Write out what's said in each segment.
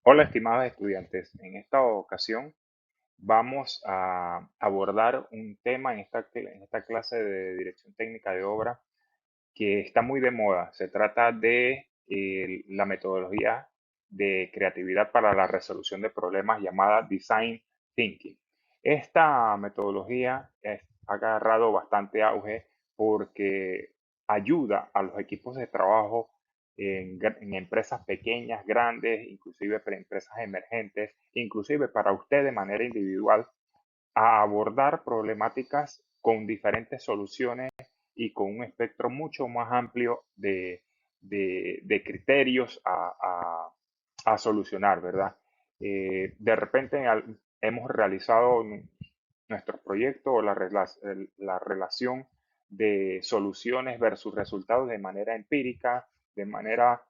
Hola, estimados estudiantes. En esta ocasión vamos a abordar un tema en esta clase de Dirección Técnica de Obra que está muy de moda. Se trata de la metodología de creatividad para la resolución de problemas llamada Design Thinking. Esta metodología ha agarrado bastante auge porque ayuda a los equipos de trabajo en empresas pequeñas, grandes, inclusive para empresas emergentes, inclusive para usted de manera individual, a abordar problemáticas con diferentes soluciones y con un espectro mucho más amplio de criterios a solucionar, ¿verdad? De repente hemos realizado nuestros proyectos o la relación de soluciones versus resultados de manera empírica, de manera,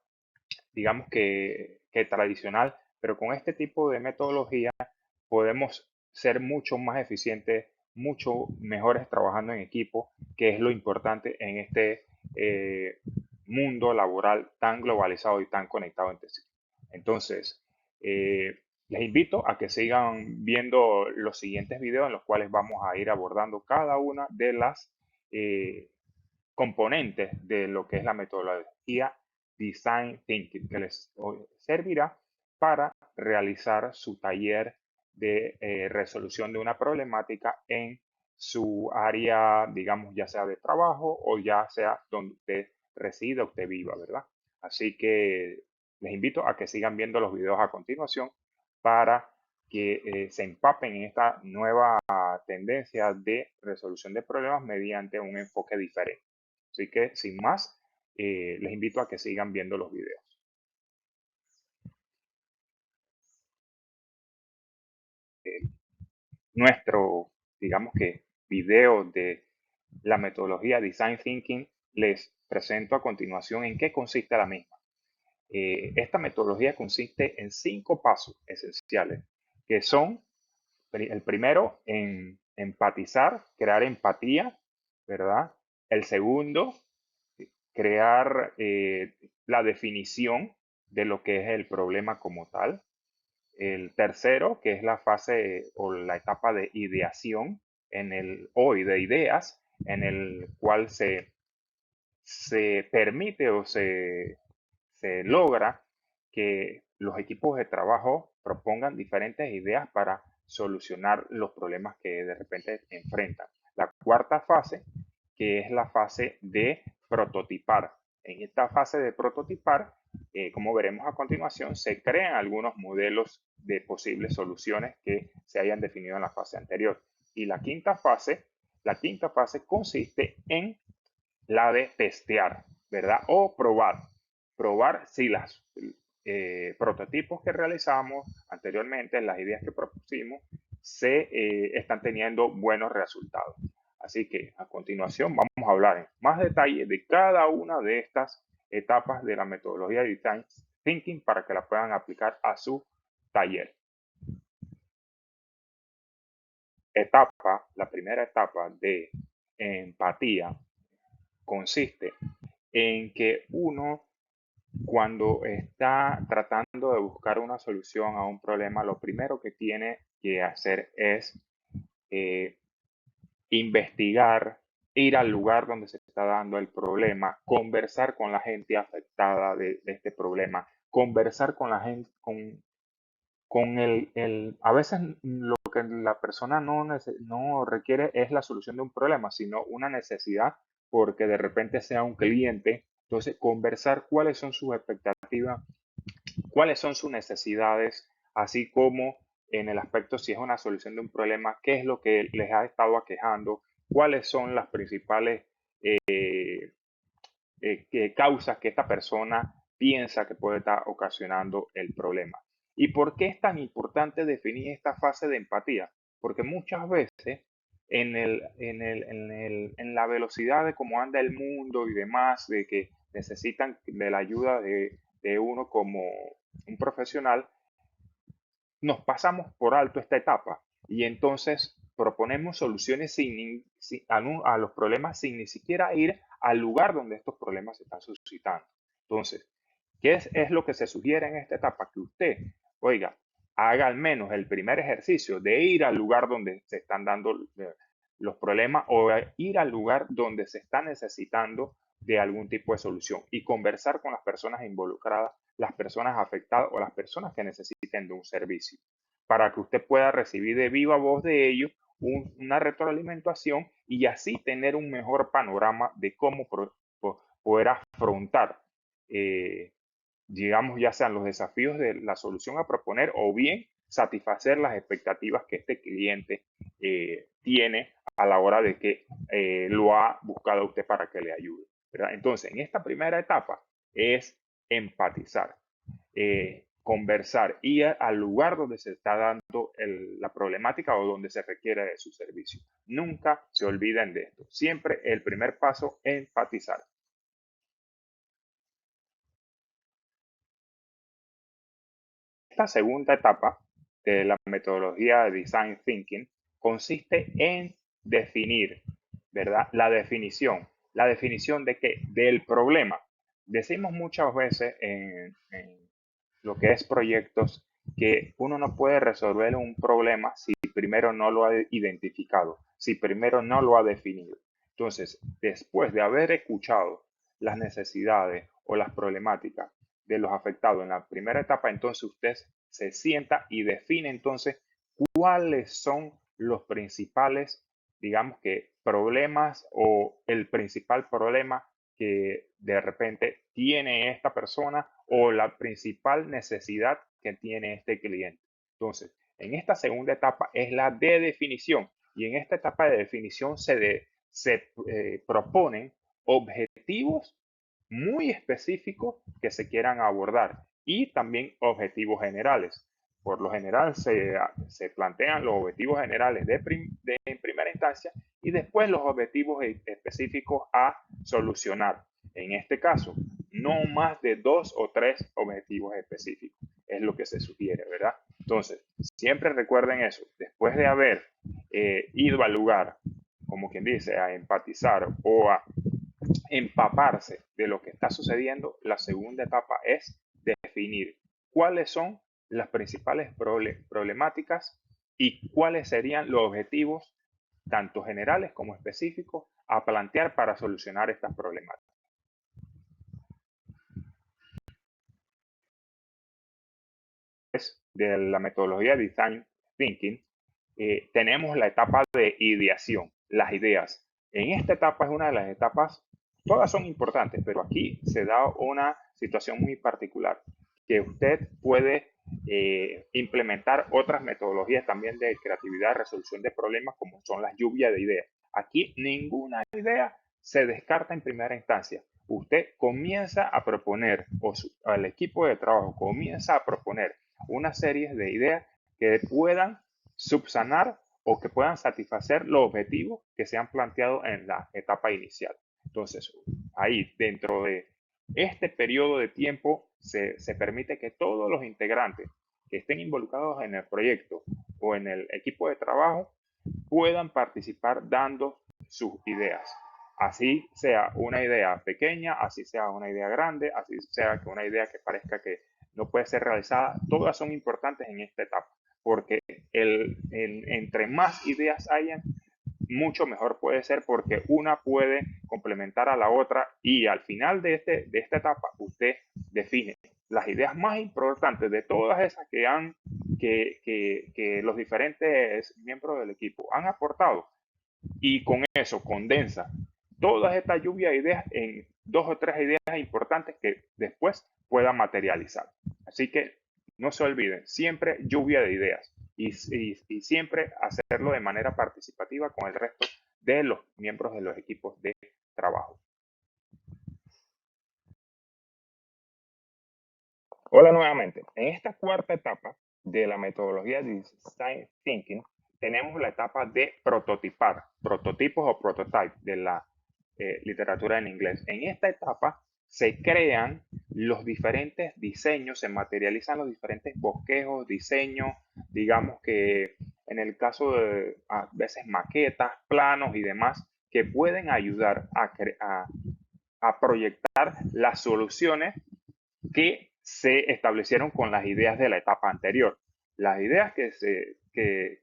digamos que tradicional, pero con este tipo de metodología podemos ser mucho más eficientes, mucho mejores trabajando en equipo, que es lo importante en este mundo laboral tan globalizado y tan conectado entre sí. Entonces, les invito a que sigan viendo los siguientes videos en los cuales vamos a ir abordando cada una de las eh, componentes de lo que es la metodología Design Thinking, que les servirá para realizar su taller de resolución de una problemática en su área, digamos, ya sea de trabajo o ya sea donde usted resida, usted viva, ¿verdad? Así que les invito a que sigan viendo los videos a continuación para que se empapen en esta nueva tendencia de resolución de problemas mediante un enfoque diferente. Así que, sin más, les invito a que sigan viendo los videos. Eh, Nuestro, digamos que, video de la metodología Design Thinking, les presento a continuación en qué consiste la misma. Esta metodología consiste en 5 pasos esenciales, que son el primero en empatizar, crear empatía, ¿verdad? El segundo, crear la definición de lo que es el problema como tal. El tercero, que es la fase o la etapa de ideación y de ideas, en el cual se permite o se logra que los equipos de trabajo propongan diferentes ideas para solucionar los problemas que de repente enfrentan. La cuarta fase, que es la fase de prototipar. En esta fase de prototipar, como veremos a continuación, se crean algunos modelos de posibles soluciones que se hayan definido en la fase anterior. Y la quinta fase consiste en la de testear, ¿verdad? O probar. Probar si las prototipos que realizamos anteriormente, las ideas que propusimos, se están teniendo buenos resultados. Así que a continuación vamos a hablar en más detalle de cada una de estas etapas de la metodología de Design Thinking para que la puedan aplicar a su taller. La primera etapa de empatía consiste en que uno, cuando está tratando de buscar una solución a un problema, lo primero que tiene que hacer es eh, investigar, ir al lugar donde se está dando el problema, conversar con la gente afectada de este problema, conversar con la gente, con a veces lo que la persona no requiere es la solución de un problema, sino una necesidad porque de repente sea un cliente. Entonces, conversar cuáles son sus expectativas, cuáles son sus necesidades, así como en el aspecto si es una solución de un problema, qué es lo que les ha estado aquejando, cuáles son las principales causas que esta persona piensa que puede estar ocasionando el problema. ¿Y por qué es tan importante definir esta fase de empatía? Porque muchas veces en la velocidad de cómo anda el mundo y demás, de que necesitan de la ayuda de uno como un profesional, nos pasamos por alto esta etapa y entonces proponemos soluciones a los problemas sin ni siquiera ir al lugar donde estos problemas se están suscitando. Entonces, ¿qué es lo que se sugiere en esta etapa? Que usted oiga, haga al menos el primer ejercicio de ir al lugar donde se están dando los problemas o ir al lugar donde se está necesitando de algún tipo de solución y conversar con las personas involucradas, las personas afectadas o las personas que necesiten de un servicio, para que usted pueda recibir de viva voz de ellos una retroalimentación y así tener un mejor panorama de cómo poder afrontar, digamos, ya sean los desafíos de la solución a proponer o bien satisfacer las expectativas que este cliente tiene a la hora de que lo ha buscado a usted para que le ayude, ¿verdad? Entonces, en esta primera etapa es empatizar, conversar, ir al lugar donde se está dando la problemática o donde se requiere de su servicio. Nunca se olviden de esto. Siempre el primer paso, empatizar. Esta segunda etapa de la metodología de Design Thinking consiste en definir, ¿verdad? La definición de qué, del problema. Decimos muchas veces en lo que es proyectos que uno no puede resolver un problema si primero no lo ha identificado, si primero no lo ha definido. Entonces, después de haber escuchado las necesidades o las problemáticas de los afectados en la primera etapa, entonces usted se sienta y define entonces cuáles son los principales, digamos que, problemas o el principal problema que de repente tiene esta persona o la principal necesidad que tiene este cliente. Entonces, en esta segunda etapa es la de definición y en esta etapa de definición se proponen objetivos muy específicos que se quieran abordar y también objetivos generales. Por lo general se plantean los objetivos generales en primera instancia y después los objetivos específicos a solucionar. En este caso, no más de 2 o 3 objetivos específicos. Es lo que se sugiere, ¿verdad? Entonces, siempre recuerden eso. Después de haber ido al lugar, como quien dice, a empatizar o a empaparse de lo que está sucediendo, la segunda etapa es definir cuáles son las principales problemáticas y cuáles serían los objetivos, tanto generales como específicos, a plantear para solucionar estas problemáticas. De la metodología de Design Thinking, tenemos la etapa de ideación, las ideas. En esta etapa es una de las etapas, todas son importantes, pero aquí se da una situación muy particular, que usted puede implementar otras metodologías también de creatividad, resolución de problemas, como son las lluvias de ideas. Aquí ninguna idea se descarta en primera instancia. Usted comienza a proponer, o al equipo de trabajo comienza a proponer una serie de ideas que puedan subsanar o que puedan satisfacer los objetivos que se han planteado en la etapa inicial. Entonces, ahí dentro de este periodo de tiempo se permite que todos los integrantes que estén involucrados en el proyecto o en el equipo de trabajo puedan participar dando sus ideas. Así sea una idea pequeña, así sea una idea grande, así sea que una idea que parezca que no puede ser realizada, todas son importantes en esta etapa, porque entre más ideas hayan, mucho mejor puede ser porque una puede complementar a la otra y al final de esta etapa usted define las ideas más importantes de todas esas que los diferentes miembros del equipo han aportado y con eso condensa todas estas lluvias de ideas en 2 o 3 ideas importantes que después puedan materializar. Así que no se olviden, siempre lluvia de ideas y siempre hacerlo de manera participativa con el resto de los miembros de los equipos de trabajo. Hola nuevamente. En esta cuarta etapa de la metodología de Design Thinking tenemos la etapa de prototipar, prototipos o prototype de la literatura en inglés. En esta etapa se crean los diferentes diseños, se materializan los diferentes bosquejos, diseños, digamos que en el caso de a veces maquetas, planos y demás, que pueden ayudar a proyectar las soluciones que se establecieron con las ideas de la etapa anterior. Las ideas que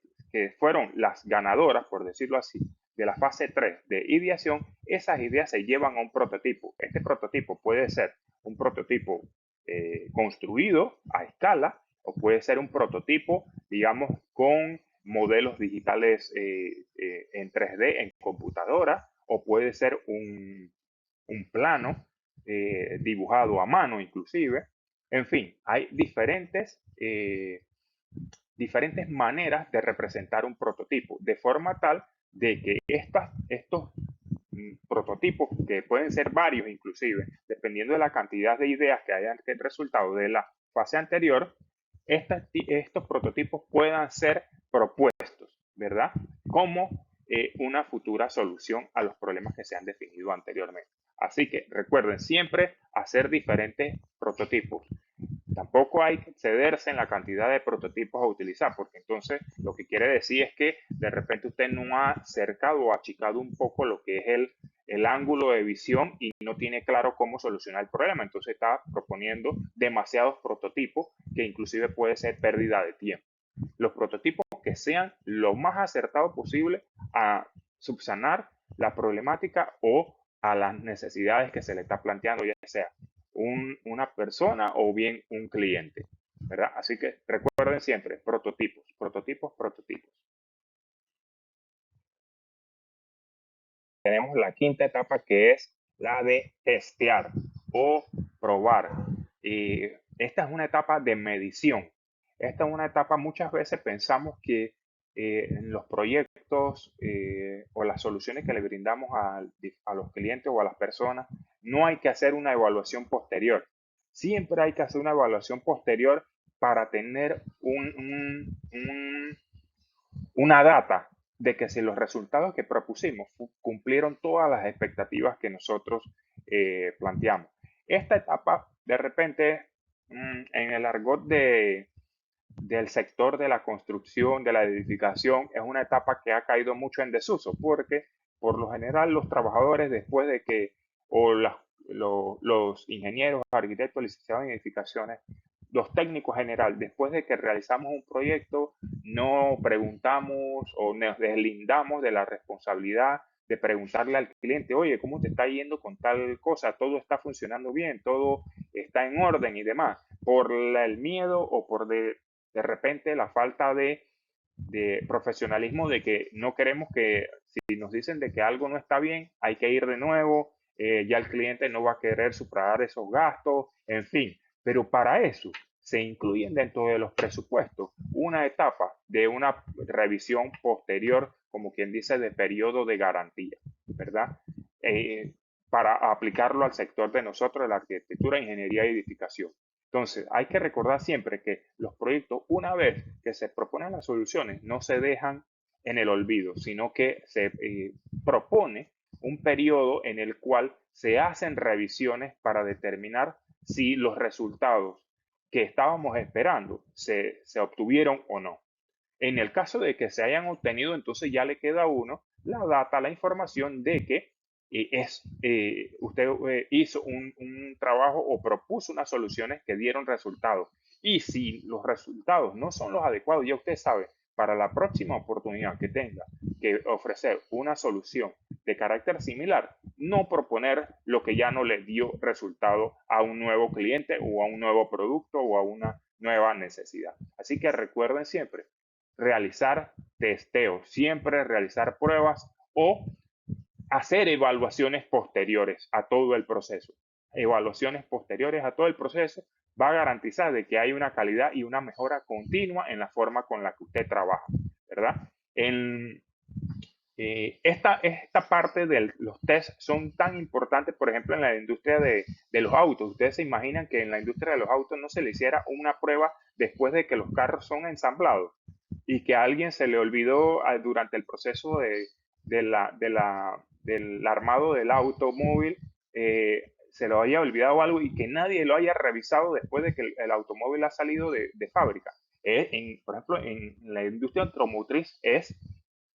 fueron las ganadoras, por decirlo así, de la fase 3 de ideación, esas ideas se llevan a un prototipo. Este prototipo puede ser un prototipo construido a escala o puede ser un prototipo, digamos, con modelos digitales en 3D en computadora o puede ser un plano dibujado a mano inclusive. En fin, hay diferentes maneras de representar un prototipo, de forma tal de que estos prototipos, que pueden ser varios inclusive, dependiendo de la cantidad de ideas que hayan que el resultado de la fase anterior, estos prototipos puedan ser propuestos, ¿verdad? Como una futura solución a los problemas que se han definido anteriormente. Así que recuerden siempre hacer diferentes prototipos. Tampoco hay que excederse en la cantidad de prototipos a utilizar, porque entonces lo que quiere decir es que de repente usted no ha acercado o achicado un poco lo que es el ángulo de visión y no tiene claro cómo solucionar el problema. Entonces está proponiendo demasiados prototipos que inclusive puede ser pérdida de tiempo. Los prototipos que sean lo más acertados posible a subsanar la problemática o a las necesidades que se le está planteando, ya sea una persona o bien un cliente, ¿verdad? Así que recuerden siempre, prototipos, prototipos, prototipos. Tenemos la quinta etapa que es la de testear o probar. Y esta es una etapa de medición. Esta es una etapa, muchas veces pensamos que en los proyectos o las soluciones que le brindamos a los clientes o a las personas, no hay que hacer una evaluación posterior. Siempre hay que hacer una evaluación posterior para tener una data de que si los resultados que propusimos cumplieron todas las expectativas que nosotros planteamos. Esta etapa, de repente, en el argot del sector de la construcción, de la edificación, es una etapa que ha caído mucho en desuso, porque por lo general los trabajadores después de que, o los ingenieros, arquitectos, licenciados en edificaciones, los técnicos general, después de que realizamos un proyecto, no preguntamos o nos deslindamos de la responsabilidad de preguntarle al cliente, oye, ¿cómo te está yendo con tal cosa? ¿Todo está funcionando bien? ¿Todo está en orden y demás? Por el miedo o por de repente la falta de profesionalismo de que no queremos que si nos dicen de que algo no está bien, hay que ir de nuevo, ya el cliente no va a querer sufragar esos gastos, en fin. Pero para eso se incluyen dentro de los presupuestos una etapa de una revisión posterior, como quien dice, de periodo de garantía, ¿verdad? Para aplicarlo al sector de nosotros, de la arquitectura, ingeniería y edificación. Entonces, hay que recordar siempre que los proyectos, una vez que se proponen las soluciones, no se dejan en el olvido, sino que se propone un periodo en el cual se hacen revisiones para determinar si los resultados que estábamos esperando se obtuvieron o no. En el caso de que se hayan obtenido, entonces ya le queda a uno la data, la información de que usted hizo un trabajo o propuso unas soluciones que dieron resultados. Y si los resultados no son los adecuados, ya usted sabe, para la próxima oportunidad que tenga que ofrecer una solución de carácter similar, no proponer lo que ya no le dio resultado a un nuevo cliente o a un nuevo producto o a una nueva necesidad. Así que recuerden siempre realizar testeos, siempre realizar pruebas o hacer evaluaciones posteriores a todo el proceso. Evaluaciones posteriores a todo el proceso va a garantizar de que hay una calidad y una mejora continua en la forma con la que usted trabaja, ¿verdad? En, esta parte de los tests son tan importantes, por ejemplo, en la industria de los autos. Ustedes se imaginan que en la industria de los autos no se le hiciera una prueba después de que los carros son ensamblados y que a alguien se le olvidó durante el proceso del armado del automóvil, se lo haya olvidado algo y que nadie lo haya revisado después de que el automóvil ha salido de fábrica. Por ejemplo, en la industria automotriz es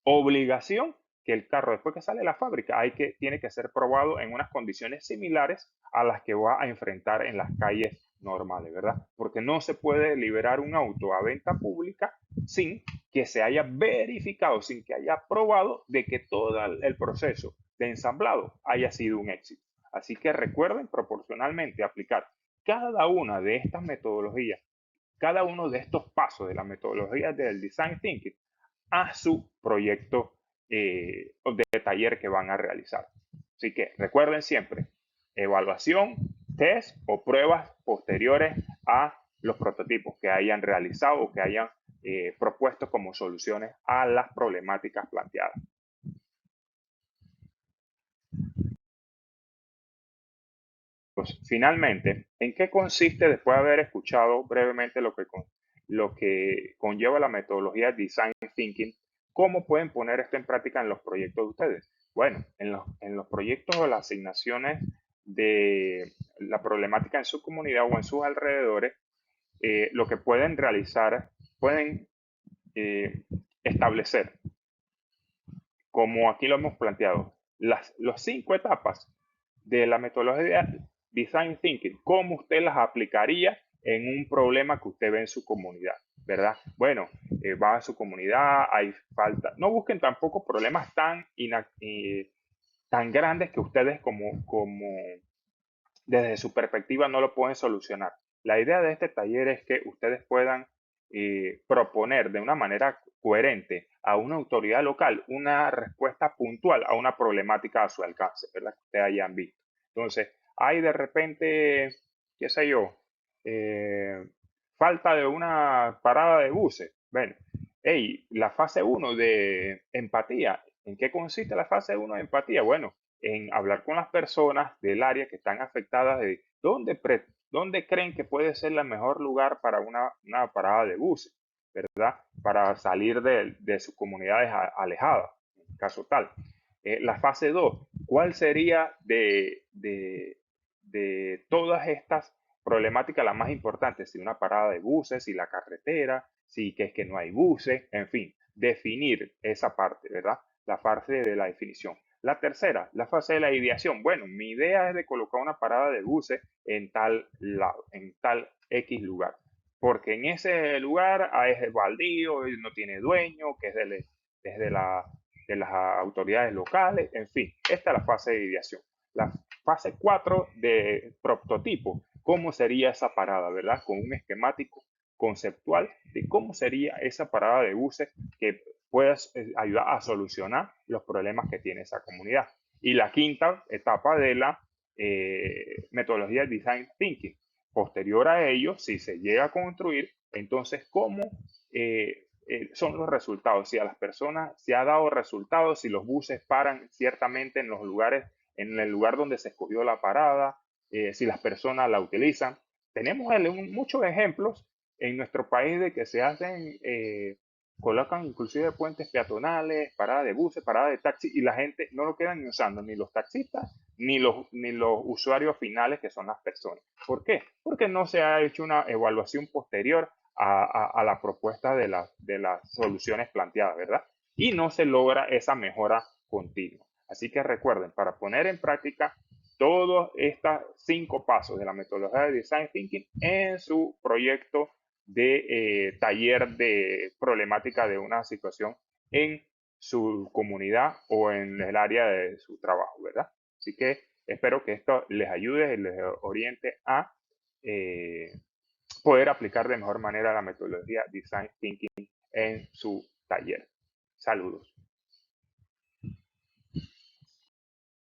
obligación que el carro después que sale de la fábrica tiene que ser probado en unas condiciones similares a las que va a enfrentar en las calles normales, ¿verdad? Porque no se puede liberar un auto a venta pública sin que se haya verificado, sin que haya probado de que todo el proceso de ensamblado haya sido un éxito. Así que recuerden proporcionalmente aplicar cada una de estas metodologías, cada uno de estos pasos de la metodología del Design Thinking a su proyecto de taller que van a realizar. Así que recuerden siempre, evaluación, test o pruebas posteriores a los prototipos que hayan realizado o que hayan propuesto como soluciones a las problemáticas planteadas. Pues, finalmente, ¿en qué consiste, después de haber escuchado brevemente lo que conlleva la metodología Design Thinking, cómo pueden poner esto en práctica en los proyectos de ustedes? Bueno, en los proyectos o las asignaciones de la problemática en su comunidad o en sus alrededores, lo que pueden realizar, pueden establecer, como aquí lo hemos planteado, las 5 etapas de la metodología Design Thinking, cómo usted las aplicaría en un problema que usted ve en su comunidad, ¿verdad? Bueno, va a su comunidad, hay falta. No busquen tampoco problemas tan grandes que ustedes como desde su perspectiva no lo pueden solucionar. La idea de este taller es que ustedes puedan proponer de una manera coherente a una autoridad local una respuesta puntual a una problemática a su alcance, ¿verdad? Que ustedes hayan visto. Entonces, hay de repente, qué sé yo, eh, falta de una parada de buses. Bueno, hey, la fase uno de empatía. ¿En qué consiste la fase uno de empatía? Bueno, en hablar con las personas del área que están afectadas de dónde creen que puede ser el mejor lugar para una parada de buses, ¿verdad? Para salir de sus comunidades alejadas, en caso tal. La fase 2, ¿cuál sería de todas estas problemáticas la más importante? Si una parada de buses, si la carretera, si que es que no hay buses, en fin, definir esa parte, ¿verdad? La fase de la definición. La tercera, la fase de la ideación. Bueno, mi idea es de colocar una parada de buses en tal lado, en tal X lugar. Porque en ese lugar es baldío, no tiene dueño, que de las autoridades locales, en fin, esta es la fase de ideación. La fase 4 de prototipo, cómo sería esa parada, ¿verdad? Con un esquemático conceptual de cómo sería esa parada de buses que puedas ayudar a solucionar los problemas que tiene esa comunidad. Y la quinta etapa de la metodología de Design Thinking. Posterior a ello, si se llega a construir, entonces, ¿cómo son los resultados? Si a las personas se ha dado resultados, si los buses paran ciertamente en los lugares, en el lugar donde se escogió la parada, si las personas la utilizan. Tenemos muchos ejemplos en nuestro país de que se hacen colocan inclusive puentes peatonales, paradas de buses, paradas de taxi y la gente no lo quedan ni usando, ni los taxistas, ni los usuarios finales que son las personas. ¿Por qué? Porque no se ha hecho una evaluación posterior a la propuesta de las soluciones planteadas, ¿verdad? Y no se logra esa mejora continua. Así que recuerden, para poner en práctica todos estos 5 pasos de la metodología de Design Thinking en su proyecto de taller de problemática de una situación en su comunidad o en el área de su trabajo, ¿verdad? Así que espero que esto les ayude y les oriente a eh, poder aplicar de mejor manera la metodología Design Thinking en su taller. Saludos.